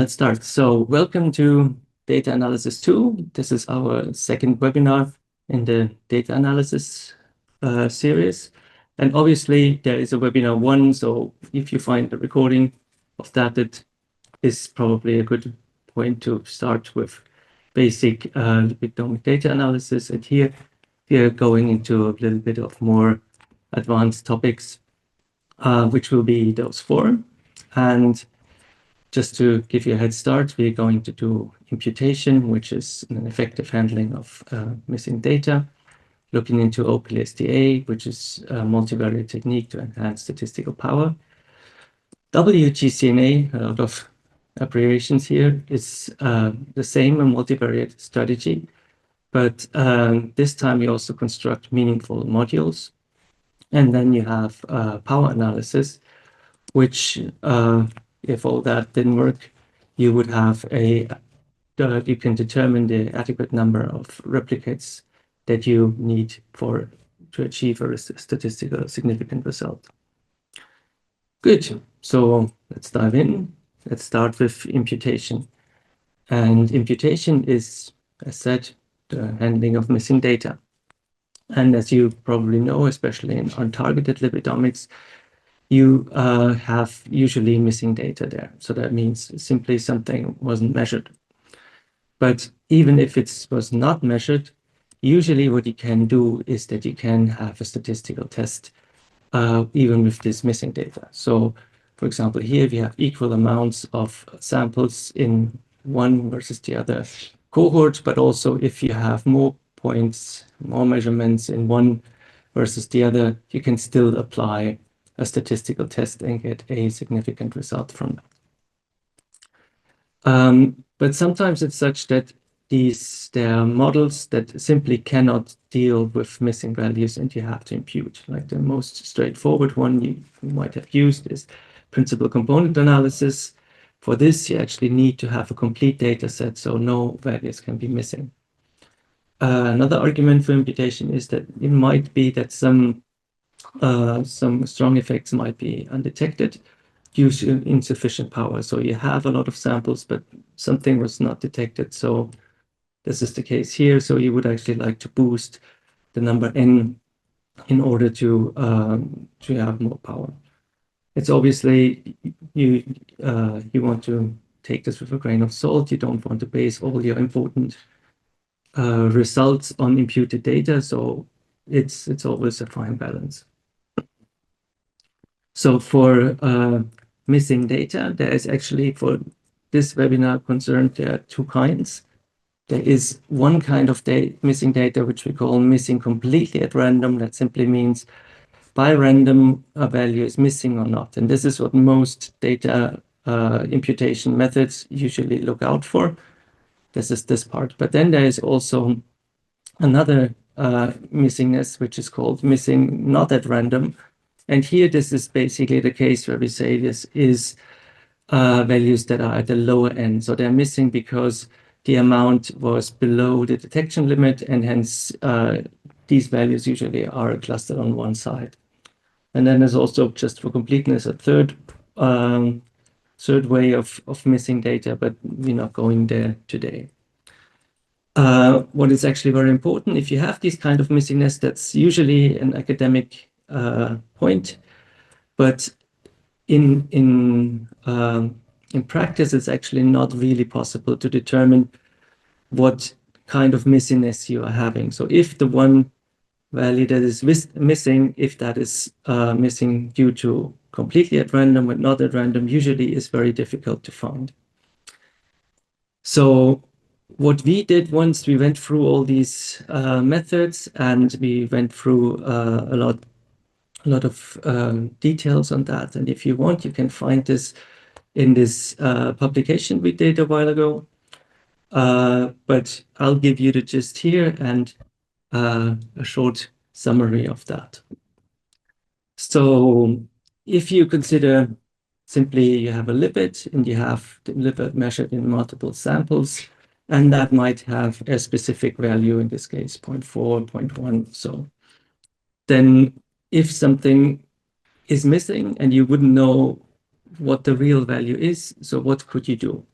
Let's start. So welcome to Data Analysis 2. This is our second webinar in the data analysis series. And obviously there is a webinar 1. So if you find the recording of that, it is probably a good point to start with basic lipidomic data analysis. And here we are going into a little bit of more advanced topics, which will be those 4. And just to give you a head start, we're going to do imputation, which is an effective handling of missing data, looking into OPLSDA, which is a multivariate technique to enhance statistical power. WGCNA, a lot of abbreviations here, is the same, a multivariate strategy, but this time we also construct meaningful modules. And then you have power analysis, which if all that didn't work, you would have you can determine the adequate number of replicates that you need to achieve a statistical significant result. Good, so let's dive in. Let's start with imputation. And imputation is, as said, the handling of missing data. And as you probably know, especially in untargeted lipidomics, you have usually missing data there. So that means simply something wasn't measured. But even if it was not measured, usually what you can do is that you can have a statistical test even with this missing data. So for example, here we have equal amounts of samples in one versus the other cohort, but also if you have more points, more measurements in one versus the other, you can still apply a statistical test and get a significant result from that. But sometimes it's such that there are models that simply cannot deal with missing values and you have to impute. Like the most straightforward one you might have used is principal component analysis. For this, you actually need to have a complete data set, so no values can be missing. Another argument for imputation is that it might be that some strong effects might be undetected due to insufficient power. So you have a lot of samples, but something was not detected. So this is the case here. So you would actually like to boost the number n in order to have more power. It's obviously you want to take this with a grain of salt. You don't want to base all your important results on imputed data. So it's always a fine balance. So for missing data, there is actually, for this webinar concerned, there are 2 kinds. There is one kind of missing data, which we call missing completely at random. That simply means by random, a value is missing or not. And this is what most data imputation methods usually look out for. This is this part. But then there is also another missingness, which is called missing not at random. And here, this is basically the case where we say this is values that are at the lower end. So they're missing because the amount was below the detection limit, and hence these values usually are clustered on one side. And then there's also, just for completeness, a third way of missing data, but we're not going there today. What is actually very important, if you have these kind of missingness, that's usually an academic point, but in practice, it's actually not really possible to determine what kind of missingness you are having. So if the one value that is missing, if that is missing due to completely at random but not at random, usually is very difficult to find. So what we did once we went through all these methods, and we went through a lot of details on that. And if you want, you can find this in this publication we did a while ago. But I'll give you the gist here and a short summary of that. So if you consider simply you have a lipid and you have the lipid measured in multiple samples, and that might have a specific value, in this case 0.4, 0.1. So then if something is missing and you wouldn't know what the real value is, so what could you do?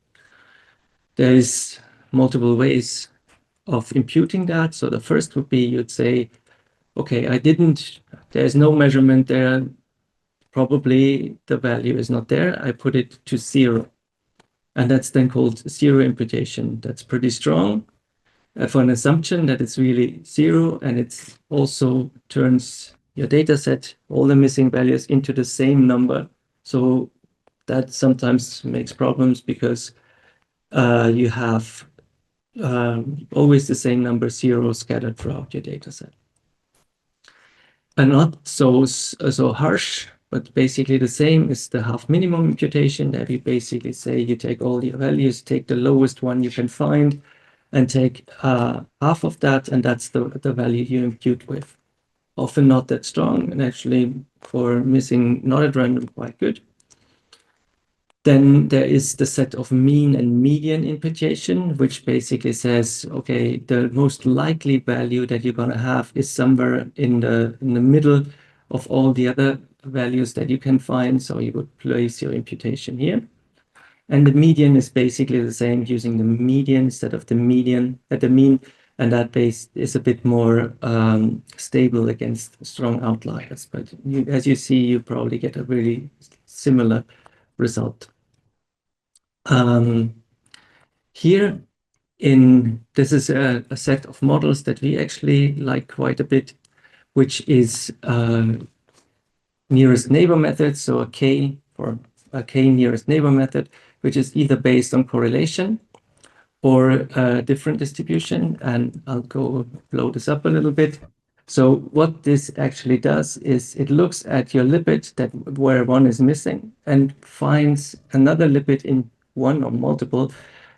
There is multiple ways of imputing that. So the first would be you'd say, okay, there's no measurement there. Probably the value is not there. I put it to 0. And that's then called zero imputation. That's pretty strong for an assumption that it's really 0. And it also turns your data set, all the missing values, into the same number. So that sometimes makes problems because you have always the same number 0 scattered throughout your data set. And not so harsh, but basically the same is the half minimum imputation, that you basically say you take all your values, take the lowest one you can find, and take half of that, and that's the value you impute with. Often not that strong, and actually for missing not at random quite good. Then there is the set of mean and median imputation, which basically says, okay, the most likely value that you're going to have is somewhere in the middle of all the other values that you can find. So you would place your imputation here. And the median is basically the same, using the median instead of the median at the mean. And that base is a bit more stable against strong outliers. But as you see, you probably get a really similar result. Here, this is a set of models that we actually like quite a bit, which is nearest neighbor method. So a K for a K nearest neighbor method, which is either based on correlation or a different distribution. And I'll go blow this up a little bit. So what this actually does is it looks at your lipid where one is missing and finds another lipid in one or multiple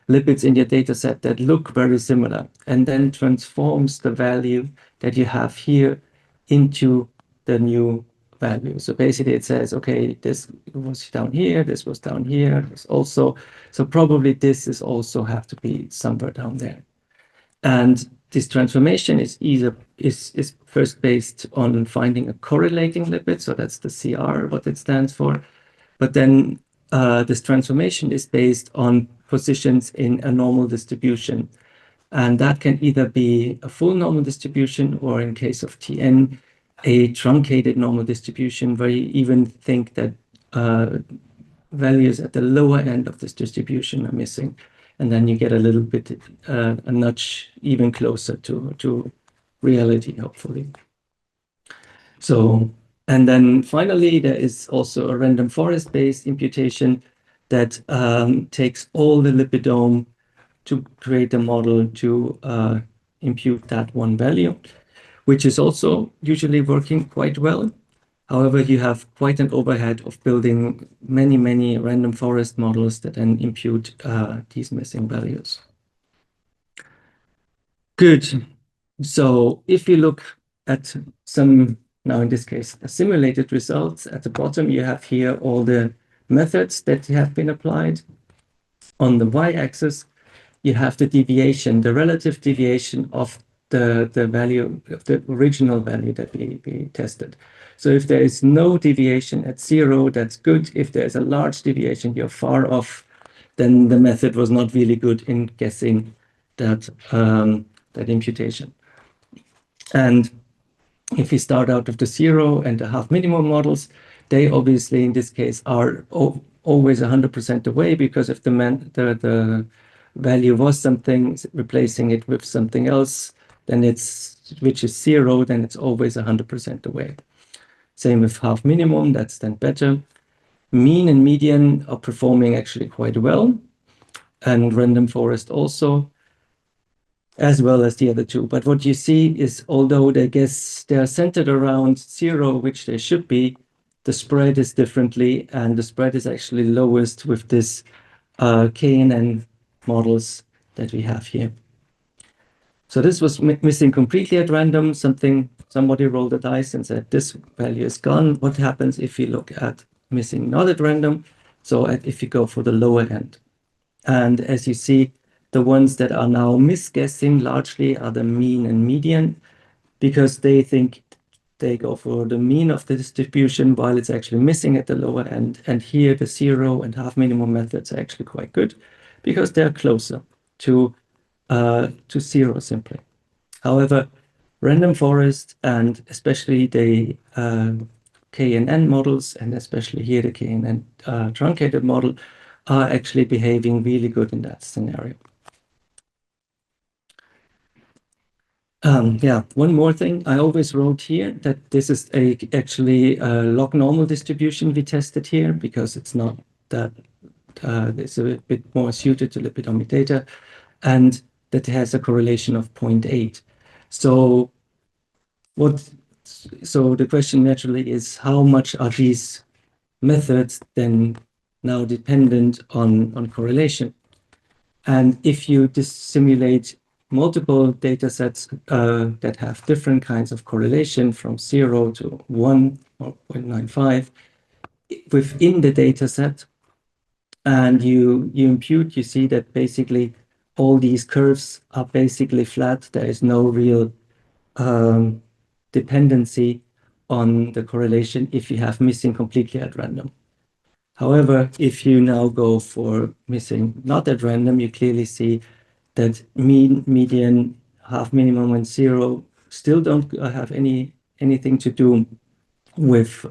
lipids in your data set that look very similar, and then transforms the value that you have here into the new value. So basically it says, okay, this was down here, this was down here, this also, so probably this is also have to be somewhere down there. And this transformation is first based on finding a correlating lipid, so that's the CR, what it stands for. But then this transformation is based on positions in a normal distribution. And that can either be a full normal distribution, or in case of TN, a truncated normal distribution, where you even think that values at the lower end of this distribution are missing. And then you get a little bit, a notch even closer to reality, hopefully. So, and then finally, there is also a random forest-based imputation that takes all the lipidome to create a model to impute that one value, which is also usually working quite well. However, you have quite an overhead of building many, many random forest models that then impute these missing values. Good. So if you look at some, now in this case, simulated results, at the bottom you have here all the methods that have been applied. On the y-axis, you have the deviation, the relative deviation of the value of the original value that we tested. So if there is no deviation at 0, that's good. If there's a large deviation, you're far off, then the method was not really good in guessing that, that imputation. And if we start out of the 0 and the half minimum models, they obviously in this case are always 100% away, because if the value was something, replacing it with something else, then which is 0, then it's always 100% away. Same with half minimum, that's then better. Mean and median are performing actually quite well, and random forest also, as well as the other two. But what you see is, although they are centered around 0, which they should be, the spread is differently, and the spread is actually lowest with this KNN models that we have here. So this was missing completely at random. Somebody rolled the dice and said, this value is gone. What happens if you look at missing not at random? So if you go for the lower end. And as you see, the ones that are now misguessing largely are the mean and median, because they think they go for the mean of the distribution while it's actually missing at the lower end. And here the 0 and half minimum methods are actually quite good. because they are closer to zero simply. However, random forest and especially the KNN models, and especially here the KNN truncated model, are actually behaving really good in that scenario. Yeah, one more thing. I always wrote here that this is actually a log normal distribution we tested here, because it's not that it's a bit more suited to lipidomic data, and that has a correlation of 0.8. So the question naturally is, how much are these methods then now dependent on correlation? And if you simulate multiple data sets that have different kinds of correlation from 0 to 1 or 0.95 within the data set, and you impute, you see that basically all these curves are basically flat. There is no real dependency on the correlation if you have missing completely at random. However, if you now go for missing not at random, you clearly see that mean, median, half minimum, and zero still don't have anything to do with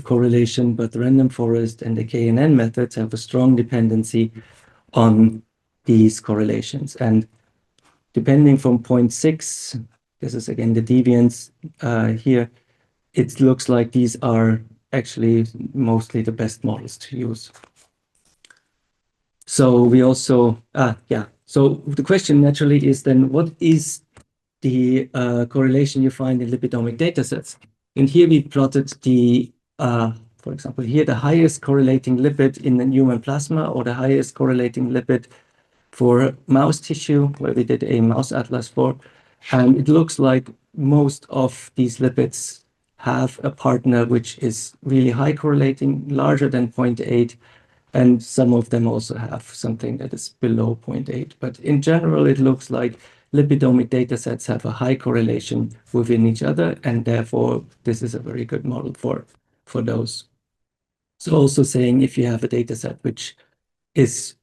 correlation, but the random forest and the KNN methods have a strong dependency on these correlations. And depending from 0.6, this is again the deviance here, it looks like these are actually mostly the best models to use. So we also, so the question naturally is then, what is the correlation you find in lipidomic datasets? And here we plotted the, for example, here the highest correlating lipid in the human plasma, or the highest correlating lipid for mouse tissue, where we did a mouse atlas for. And it looks like most of these lipids have a partner which is really high correlating, larger than 0.8, and some of them also have something that is below 0.8. But in general, it looks like lipidomic data sets have a high correlation within each other, and therefore this is a very good model for those. So also saying, if you have a data set which is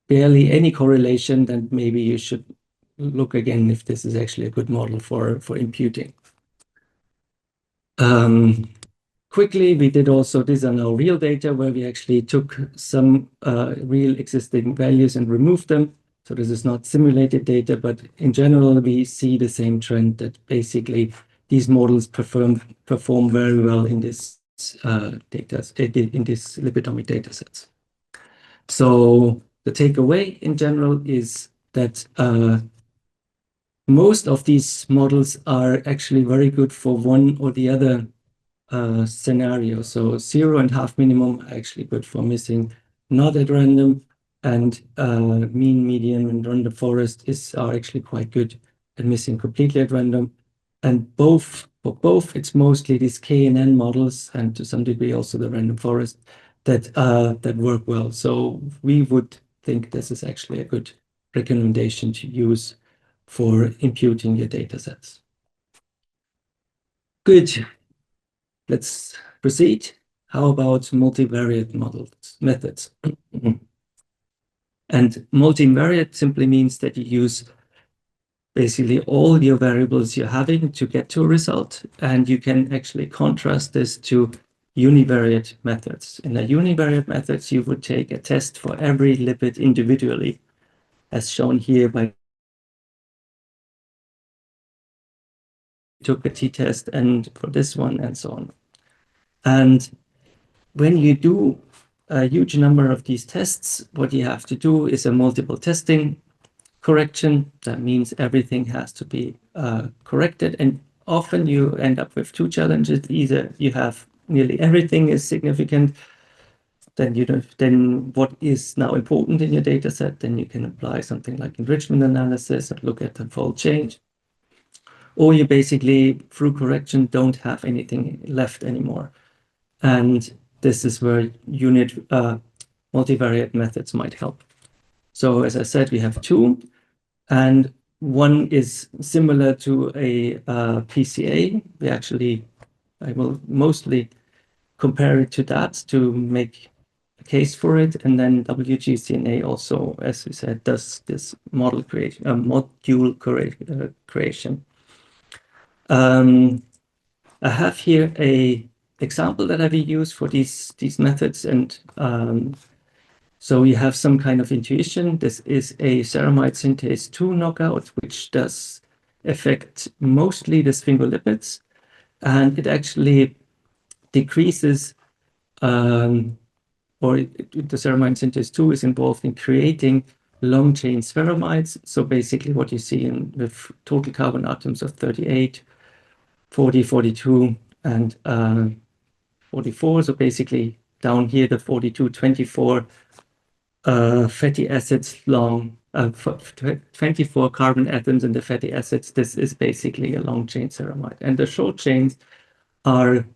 barely any correlation, then maybe you should look again if this is actually a good model for imputing. Quickly, we did also, these are now real data where we actually took some real existing values and removed them. So this is not simulated data, but in general, we see the same trend that basically these models perform very well in this in this lipidomic data sets. So the takeaway in general is that most of these models are actually very good for one or the other scenario. So 0 and half minimum are actually good for missing not at random, and mean, median, and random forest are actually quite good at missing completely at random. And for both, it's mostly these KNN models, and to some degree also the random forest, that work well. So we would think this is actually a good recommendation to use for imputing your data sets. Good. Let's proceed. How about multivariate methods? And multivariate simply means that you use basically all your variables you're having to get to a result, and you can actually contrast this to univariate methods. In the univariate methods, you would take a test for every lipid individually, as shown here by took a t-test and for this one and so on. And when you do a huge number of these tests, what you have to do is a multiple testing correction. That means everything has to be corrected, and often you end up with two challenges. Either you have nearly everything is significant, then what is now important in your data set, then you can apply something like enrichment analysis and look at the fold change. Or you basically, through correction, don't have anything left anymore. And this is where multivariate methods might help. So as I said, we have two, and one is similar to a PCA. I will mostly compare it to that to make case for it. And then WGCNA also, as we said, does this module creation. I have here a example that I've used for these methods, and so you have some kind of intuition. This is a ceramide synthase 2 knockout, which does affect mostly the sphingolipids, and it actually decreases, the ceramide synthase 2 is involved in creating long chain spheramides. So basically what you see with total carbon atoms of 38, 40, 42, and 44. So basically down here, the 42, 24 fatty acids long, 24 carbon atoms in the fatty acids. This is basically a long chain ceramide. And the short chains are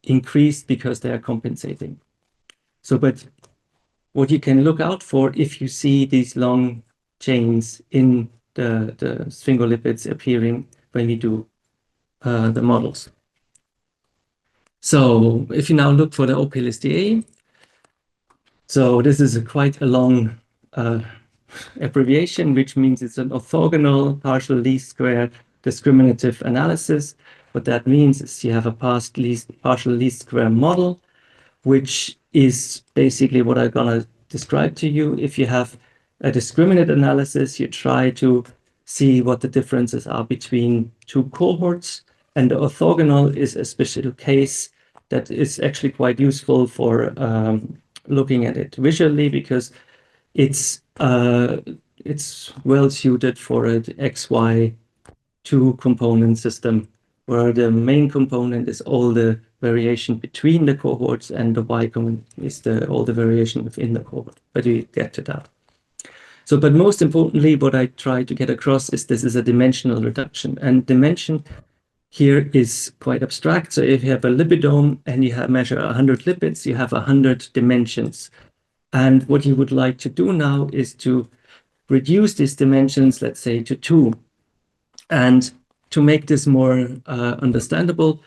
increased because they are compensating. So, but what you can look out for if you see these long chains in the sphingolipids appearing when you do the models. So if you now look for the OPLSDA, so this is quite a long abbreviation, which means it's an orthogonal partial least square discriminative analysis. What that means is you have a partial least square model, which is basically what I'm going to describe to you. If you have a discriminant analysis, you try to see what the differences are between two cohorts. And the orthogonal is a special case that is actually quite useful for looking at it visually, because it's well suited for an XY two-component system, where the main component is all the variation between the cohorts, and the Y component is all the variation within the cohort. But we get to that. So, but most importantly, what I try to get across is this is a dimensional reduction, and dimension here is quite abstract. So if you have a lipidome and you measure 100 lipids, you have 100 dimensions. And what you would like to do now is to reduce these dimensions, let's say, to 2. And to make this more understandable,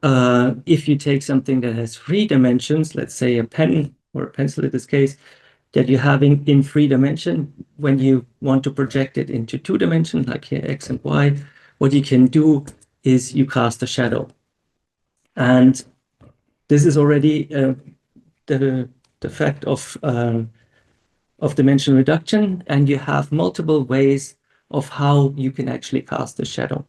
if you take something that has 3 dimensions, let's say a pen or a pencil in this case, that you're having in 3 dimension, when you want to project it into 2 dimensions, like here, X and Y, what you can do is you cast a shadow. And this is already the fact of dimension reduction, and you have multiple ways of how you can actually cast a shadow.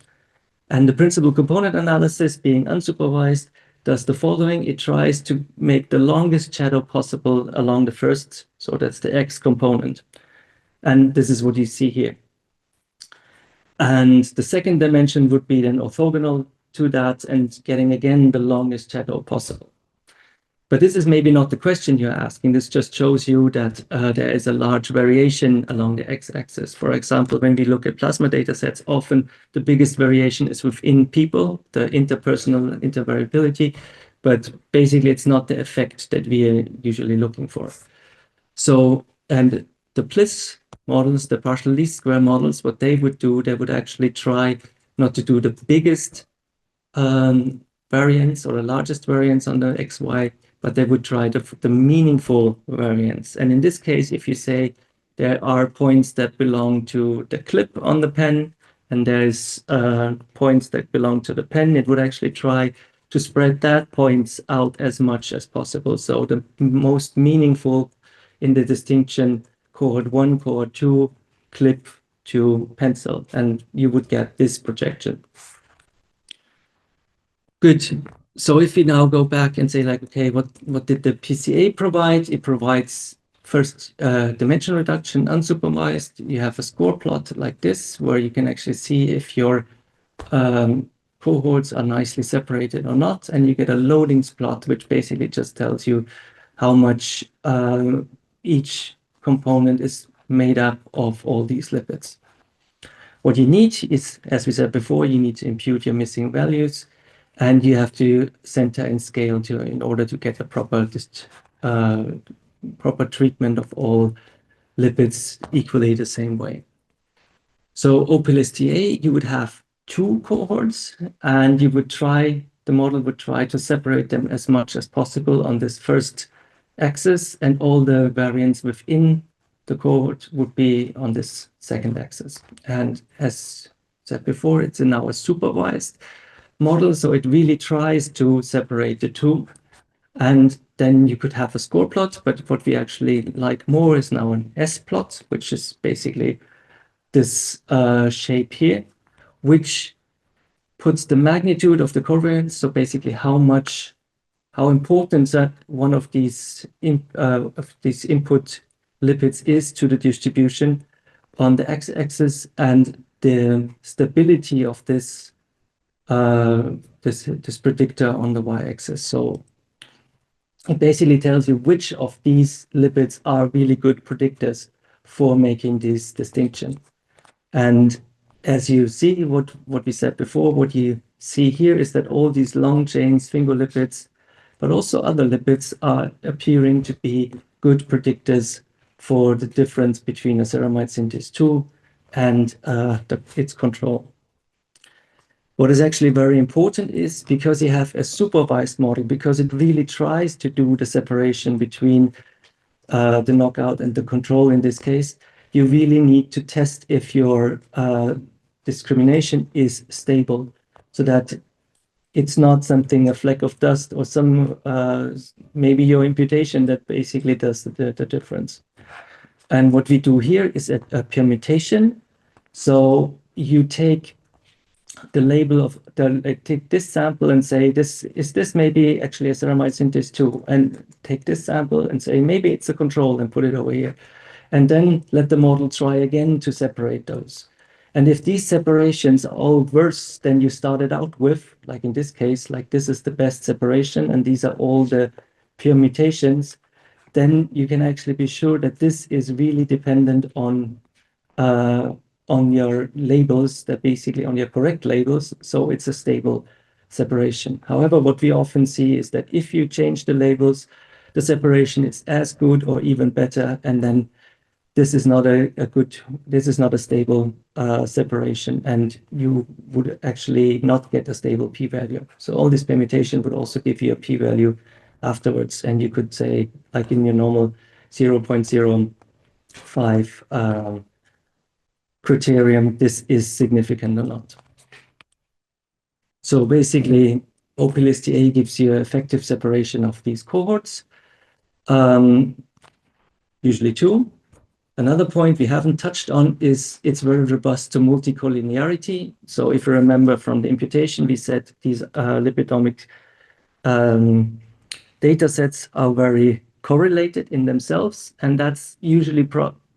And the principal component analysis, being unsupervised, does the following. It tries to make the longest shadow possible along the first, so that's the X component. And this is what you see here. And the second dimension would be then orthogonal to that and getting again the longest shadow possible. But this is maybe not the question you're asking. This just shows you that there is a large variation along the x-axis. For example, when we look at plasma data sets, often the biggest variation is within people, the interpersonal intervariability, but basically it's not the effect that we are usually looking for. So, and the PLIS models, the partial least square models, what they would do, they would actually try not to do the biggest variance or the largest variance on the XY, but they would try the meaningful variance. And in this case, if you say there are points that belong to the clip on the pen, and there's points that belong to the pen, it would actually try to spread that points out as much as possible. So the most meaningful in the distinction, cohort 1, cohort 2, clip to pencil, and you would get this projection. Good. So if we now go back and say, like, okay, what did the PCA provide? It provides first dimension reduction, unsupervised. You have a score plot like this, where you can actually see if your cohorts are nicely separated or not. And you get a loadings plot, which basically just tells you how much each component is made up of all these lipids. What you need is, as we said before, you need to impute your missing values, and you have to center and scale in order to get a proper treatment of all lipids equally the same way. So OPLSTA, you would have 2 cohorts, and the model would try to separate them as much as possible on this first axis, and all the variants within the cohort would be on this second axis. And as said before, it's now a supervised model, so it really tries to separate the two. And then you could have a score plot, but what we actually like more is now an S plot, which is basically this shape here, which puts the magnitude of the covariance, so basically how important that one of these input lipids is to the distribution on the x-axis, and the stability of this this predictor on the y-axis. So it basically tells you which of these lipids are really good predictors for making this distinction. And as you see, what we said before, what you see here is that all these long chain sphingolipids, but also other lipids, are appearing to be good predictors for the difference between a ceramide synthase 2 and its control. What is actually very important is because you have a supervised model, because it really tries to do the separation between the knockout and the control in this case, you really need to test if your discrimination is stable, so that it's not something, a fleck of dust or some maybe your imputation that basically does the difference. And what we do here is a permutation. So you take the label of take this sample and say, this maybe actually a ceramide synthase 2, and take this sample and say maybe it's a control and put it over here, and then let the model try again to separate those. And if these separations are all worse than you started out with, like in this case, like this is the best separation and these are all the permutations, then you can actually be sure that this is really dependent on your labels, that basically on your correct labels, so it's a stable separation. However, what we often see is that if you change the labels, the separation is as good or even better, and then this is not a stable separation, and you would actually not get a stable p-value. So all this permutation would also give you a p-value afterwards, and you could say, like in your normal 0.05 criterion, this is significant or not. So basically, OP-LSTA gives you effective separation of these cohorts, usually 2. Another point we haven't touched on is it's very robust to multicollinearity. So if you remember from the imputation, we said these lipidomic data sets are very correlated in themselves, and that's usually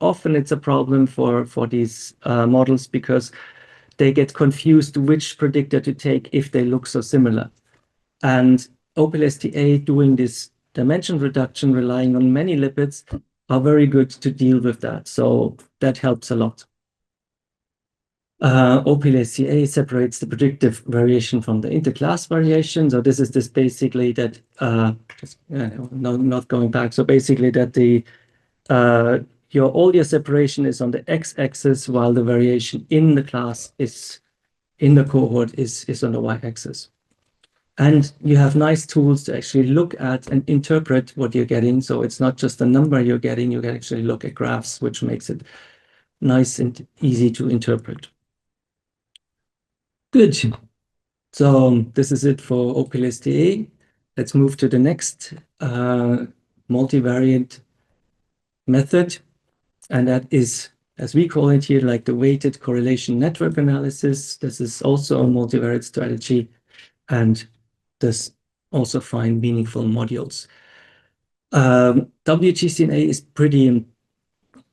often it's a problem for these models, because they get confused which predictor to take if they look so similar. And OP-LSTA doing this dimension reduction, relying on many lipids, are very good to deal with that. So that helps a lot. OP-LSTA separates the predictive variation from the interclass variation. So this is basically that, not going back. So basically that all your separation is on the x-axis, while the variation in the class in the cohort is on the y-axis. And you have nice tools to actually look at and interpret what you're getting. So it's not just a number you're getting, you can actually look at graphs, which makes it nice and easy to interpret. Good. So this is it for OP-LSTA. Let's move to the next multivariate method. And that is, as we call it here, like the weighted correlation network analysis. This is also a multivariate strategy, and does also find meaningful modules. WGCNA is pretty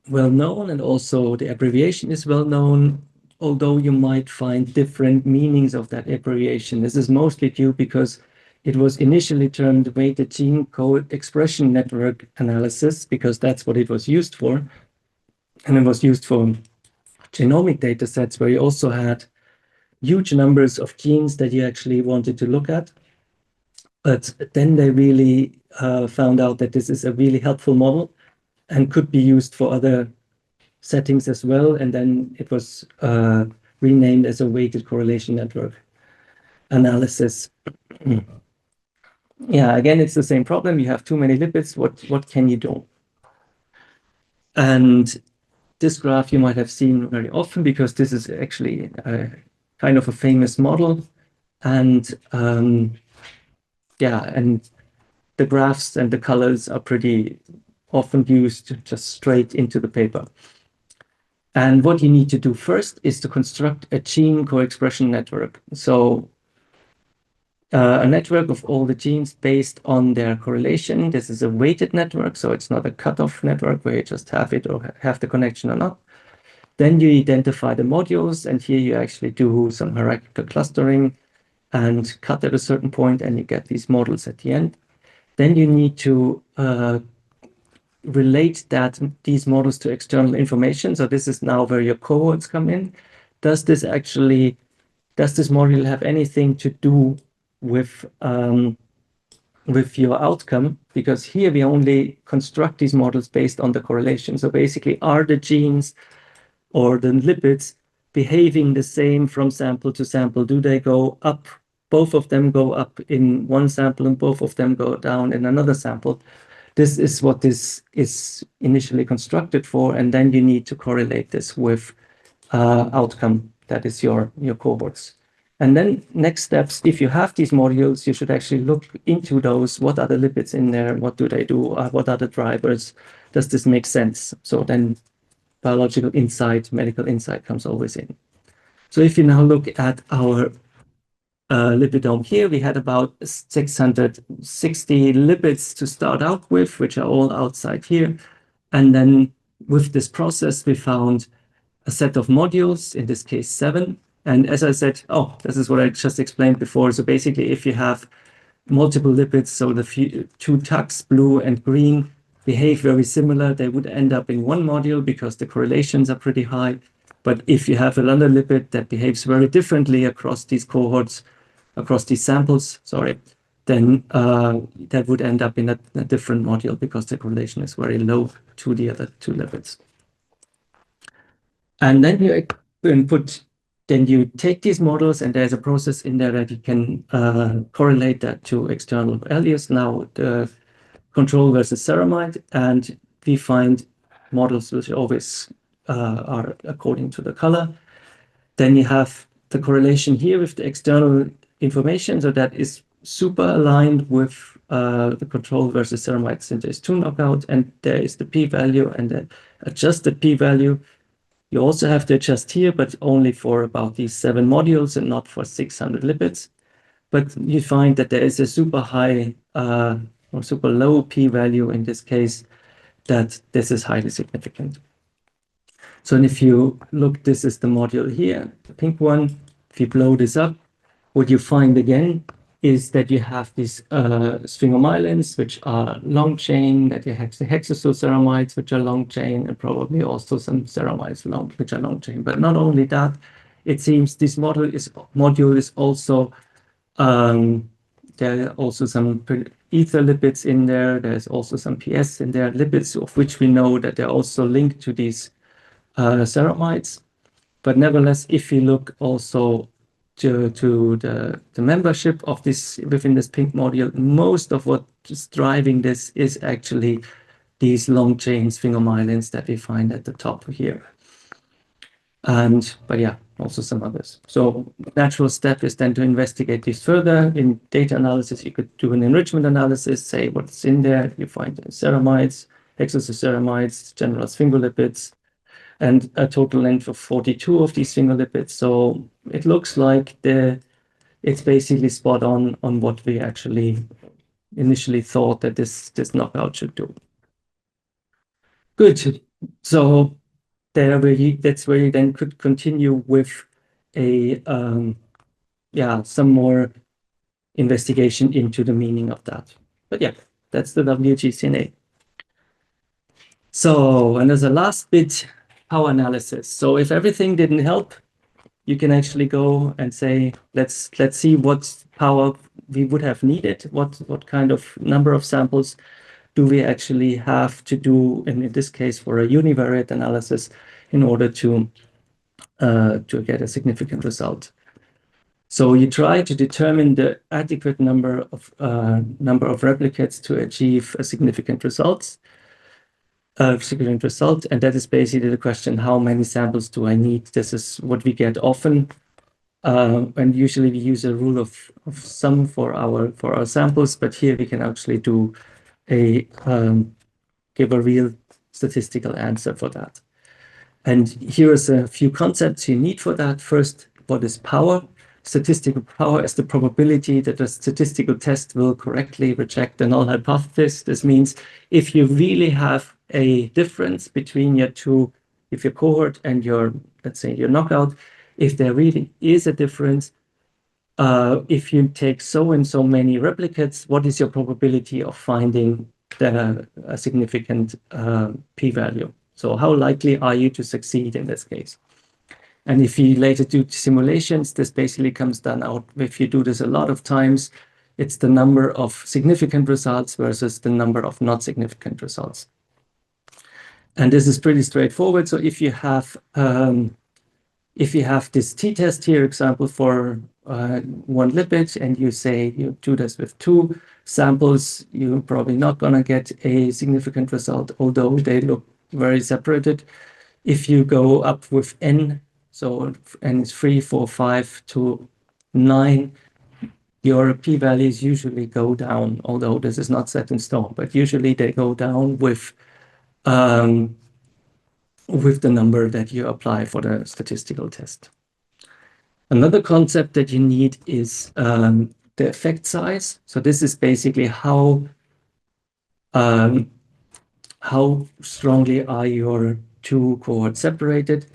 well known, and also the abbreviation is well known, although you might find different meanings of that abbreviation. This is mostly due because it was initially termed weighted gene code expression network analysis, because that's what it was used for. And it was used for genomic data sets where you also had huge numbers of genes that you actually wanted to look at. But then they really found out that this is a really helpful model and could be used for other settings as well. And then it was renamed as a weighted correlation network analysis. yeah, again, it's the same problem. You have too many lipids. What can you do? And this graph you might have seen very often because this is actually kind of a famous model. And yeah, and the graphs and the colors are pretty often used just straight into the paper. And what you need to do first is to construct a gene co-expression network. So a network of all the genes based on their correlation. This is a weighted network, so it's not a cutoff network where you just have it or have the connection or not. Then you identify the modules, and here you actually do some hierarchical clustering and cut at a certain point, and you get these models at the end. Then you need to relate these models to external information. So this is now where your cohorts come in. Does this model have anything to do with your outcome? Because here we only construct these models based on the correlation. So basically, are the genes or the lipids behaving the same from sample to sample? Do they go up? Both of them go up in one sample and both of them go down in another sample. This is what this is initially constructed for, and then you need to correlate this with outcome, that is your cohorts. And then next steps, if you have these modules, you should actually look into those. What are the lipids in there? What do they do? What are the drivers? Does this make sense? So then biological insight, medical insight comes always in. So if you now look at our lipidome here, we had about 660 lipids to start out with, which are all outside here. And then with this process, we found a set of modules, in this case, 7. And as I said, this is what I just explained before. So basically, if you have multiple lipids, so the two tugs, blue and green, behave very similar, they would end up in one module because the correlations are pretty high. But if you have another lipid that behaves very differently across these cohorts, across these samples, then that would end up in a different module because the correlation is very low to the other two lipids. And then you take these models, and there's a process in there that you can correlate that to external values. Now, the control versus ceramide, and we find models which always are according to the color. Then you have the correlation here with the external information, so that is super aligned with the control versus ceramide synthase 2 knockout, and there is the p-value and the adjusted p-value. You also have to adjust here, but only for about these 7 modules and not for 600 lipids. But you find that there is a super high or super low p-value in this case, that this is highly significant. So if you look, this is the module here, the pink one. If you blow this up, what you find again is that you have these sphingomyelins, which are long chain, that you have the hexaceramide, which are long chain, and probably also some ceramides which are long chain. But not only that, it seems this module is also, there are also some ether lipids in there. There's also some PS in there, lipids of which we know that they're also linked to these ceramides. But nevertheless, if you look also to the membership of this within this pink module, most of what is driving this is actually these long chain sphingomyelins that we find at the top here. But yeah, also some others. So the natural step is then to investigate this further. In data analysis, you could do an enrichment analysis, say what's in there. You find the ceramides, hexaceramide, general sphingolipids, and a total length of 42 of these sphingolipids. So it looks like it's basically spot on what we actually initially thought that this knockout should do. Good. So that's where you then could continue with some more investigation into the meaning of that. But yeah, that's the WGCNA. So, and as a last bit, power analysis. So if everything didn't help, you can actually go and say, let's see what power we would have needed, what kind of number of samples do we actually have to do, in this case, for a univariate analysis in order to get a significant result. So you try to determine the adequate number of replicates to achieve a significant result. And that is basically the question: how many samples do I need? This is what we get often, and usually we use a rule of sum for our samples. But here we can actually do give a real statistical answer for that. And here is a few concepts you need for that. First, what is power? Statistical power is the probability that a statistical test will correctly reject the null hypothesis. This means if you really have a difference between your cohort and your, let's say, your knockout, if there really is a difference, if you take so and so many replicates, what is your probability of finding a significant p-value? So how likely are you to succeed in this case? And if you later do simulations, this basically comes down out. If you do this a lot of times, it's the number of significant results versus the number of not significant results. And this is pretty straightforward. So if you have this t-test here, example for one lipid, and you say you do this with 2 samples, you're probably not going to get a significant result, although they look very separated. If you go up with n, so n is 3, 4, 5 to 9, your p-values usually go down, although this is not set in stone, but usually they go down with the number that you apply for the statistical test. Another concept that you need is the effect size. So this is basically how strongly are your 2 cohorts separated.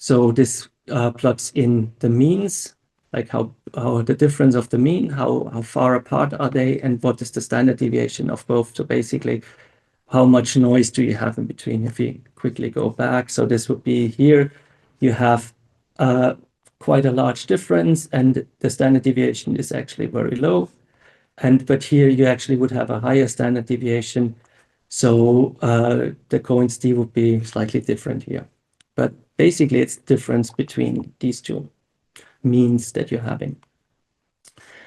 So this plugs in the means, like how the difference of the mean, how far apart are they, and what is the standard deviation of both. So basically, how much noise do you have in between? If we quickly go back, so this would be here, you have quite a large difference, and the standard deviation is actually very low. But here you actually would have a higher standard deviation. So the Cohen's d would be slightly different here. But basically, it's difference between these 2 means that you're having.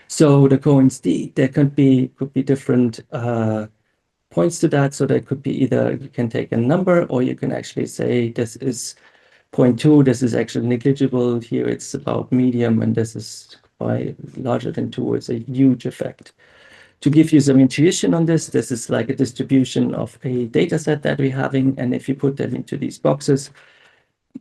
So the Cohen's d, there could be different points to that. So there could be either you can take a number, or you can actually say this is 0.2, this is actually negligible. Here it's about medium, and this is by larger than 2. It's a huge effect. To give you some intuition on this is like a distribution of a data set that we're having. And if you put them into these boxes,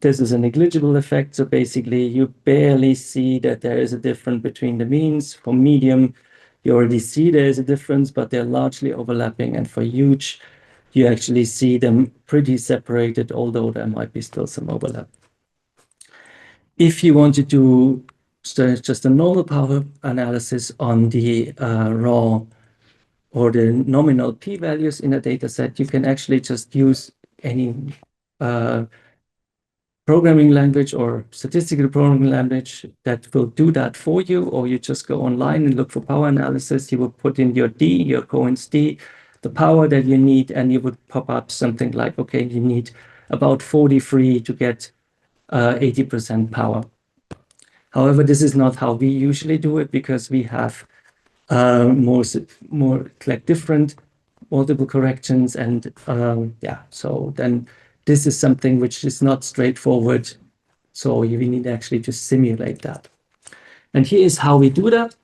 this is a negligible effect. So basically, you barely see that there is a difference between the means. For medium, you already see there is a difference, but they're largely overlapping. And for huge, you actually see them pretty separated, although there might be still some overlap. If you want to do just a normal power analysis on the raw or the nominal p-values in a data set, you can actually just use any programming language or statistical programming language that will do that for you, or you just go online and look for power analysis. You will put in your D, your Cohen's d, the power that you need, and you would pop up something like, okay, you need about 43 to get 80% power. However, this is not how we usually do it, because we have more like different multiple corrections, and so then this is something which is not straightforward. So you need actually to simulate that. And here is how we do that.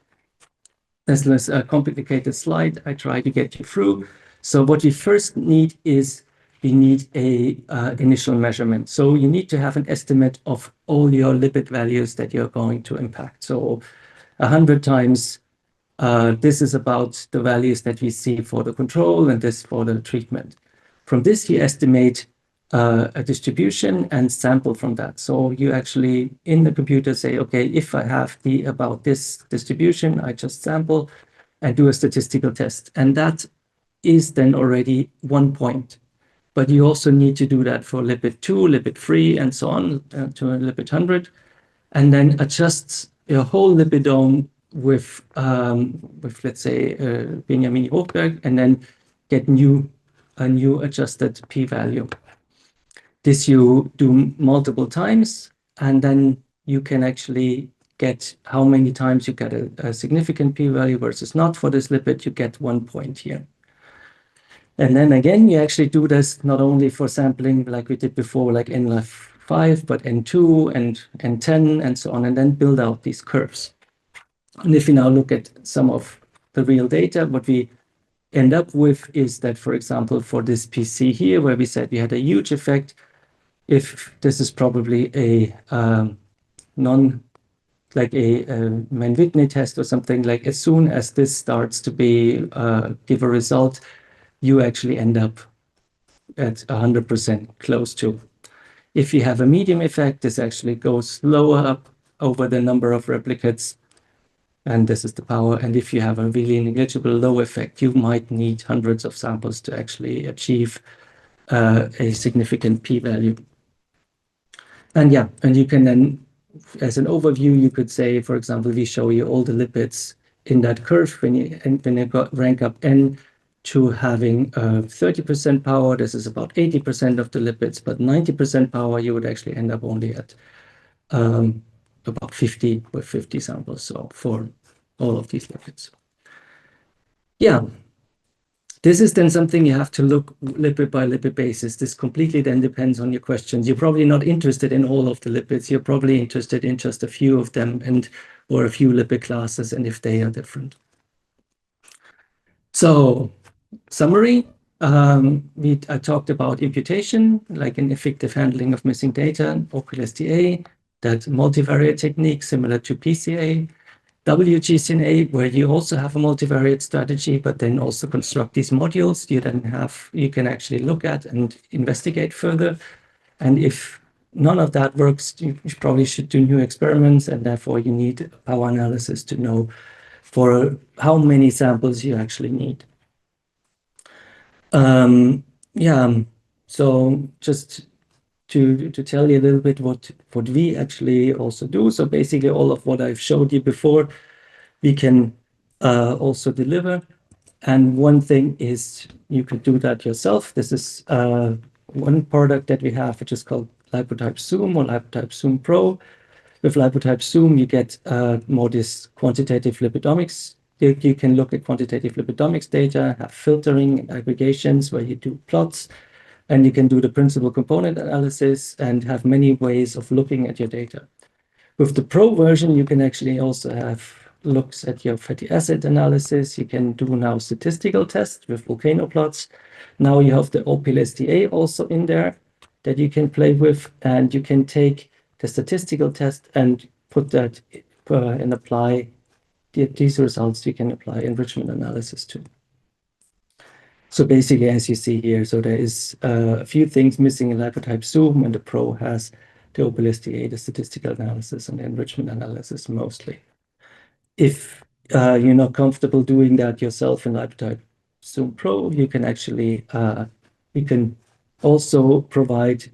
This is a complicated slide. I try to get you through. So what we first need is we need a initial measurement. So you need to have an estimate of all your lipid values that you're going to impact. So 100 times this is about the values that we see for the control, and this for the treatment. From this, you estimate a distribution and sample from that. So you actually in the computer say, okay, if I have about this distribution, I just sample and do a statistical test. And that is then already 1 point. But you also need to do that for lipid 2, lipid 3, and so on to lipid 100, and then adjust your whole lipidome with let's say Benjamin Hochberg, and then get a new adjusted p-value. This you do multiple times, and then you can actually get how many times you get a significant p-value versus not for this lipid, you get 1 point here. And then again, you actually do this not only for sampling like we did before, like N5, but N2 and N10 and so on, and then build out these curves. And if you now look at some of the real data, what we end up with is that, for example, for this PC here, where we said we had a huge effect, if this is probably a like a Mann-Whitney test or something, like as soon as this starts to be give a result, you actually end up at 100% close to. If you have a medium effect, this actually goes lower up over the number of replicates, and this is the power. And if you have a really negligible low effect, you might need hundreds of samples to actually achieve a significant p-value. And yeah, and you can then, as an overview, you could say, for example, we show you all the lipids in that curve when you rank up N to having 30% power. This is about 80% of the lipids, but 90% power, you would actually end up only at about 50 with 50 samples. So for all of these lipids. Yeah. This is then something you have to look lipid by lipid basis. This completely then depends on your questions. You're probably not interested in all of the lipids. You're probably interested in just a few of them or a few lipid classes and if they are different. So summary, I talked about imputation, like an effective handling of missing data, OPLSTA, that multivariate technique similar to PCA, WGCNA, where you also have a multivariate strategy, but then also construct these modules you can actually look at and investigate further. And if none of that works, you probably should do new experiments, and therefore you need power analysis to know for how many samples you actually need. So just to tell you a little bit what we actually also do. So basically all of what I've showed you before, we can also deliver. And one thing is you could do that yourself. This is one product that we have, which is called Lipotype Zoom or Lipotype Zoom Pro. With Lipotype Zoom, you get more this quantitative lipidomics. You can look at quantitative lipidomics data, have filtering and aggregations where you do plots, and you can do the principal component analysis and have many ways of looking at your data. With the Pro version, you can actually also have looks at your fatty acid analysis. You can do now statistical tests with volcano plots. Now you have the OPLSTA also in there that you can play with, and you can take the statistical test and put that and apply these results. You can apply enrichment analysis to. So basically, as you see here, so there is a few things missing in Lipotype Zoom, and the Pro has the OPLSTA, the statistical analysis, and the enrichment analysis mostly. If you're not comfortable doing that yourself in Lipotype Zoom Pro, you can actually we can also provide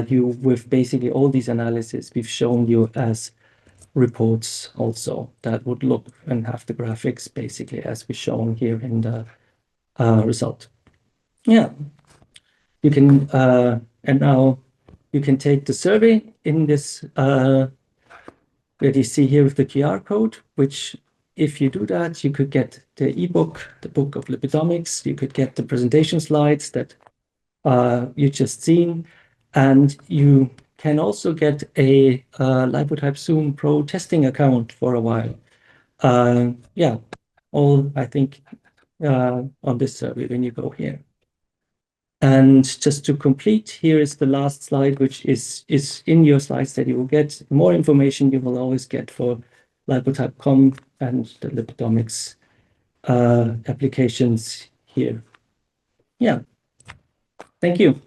you with basically all these analyses we've shown you as reports also that would look and have the graphics basically as we've shown here in the result. Yeah, you can and now you can take the survey in this that you see here with the QR code, which if you do that, you could get the ebook, the book of lipidomics, you could get the presentation slides that you just seen, and you can also get a Lipotype Zoom Pro testing account for a while. Yeah, all I think on this survey when you go here. And just to complete, here is the last slide, which is in your slides that you will get. More information you will always get for Lipotype.com and the lipidomics applications here. Yeah, thank you.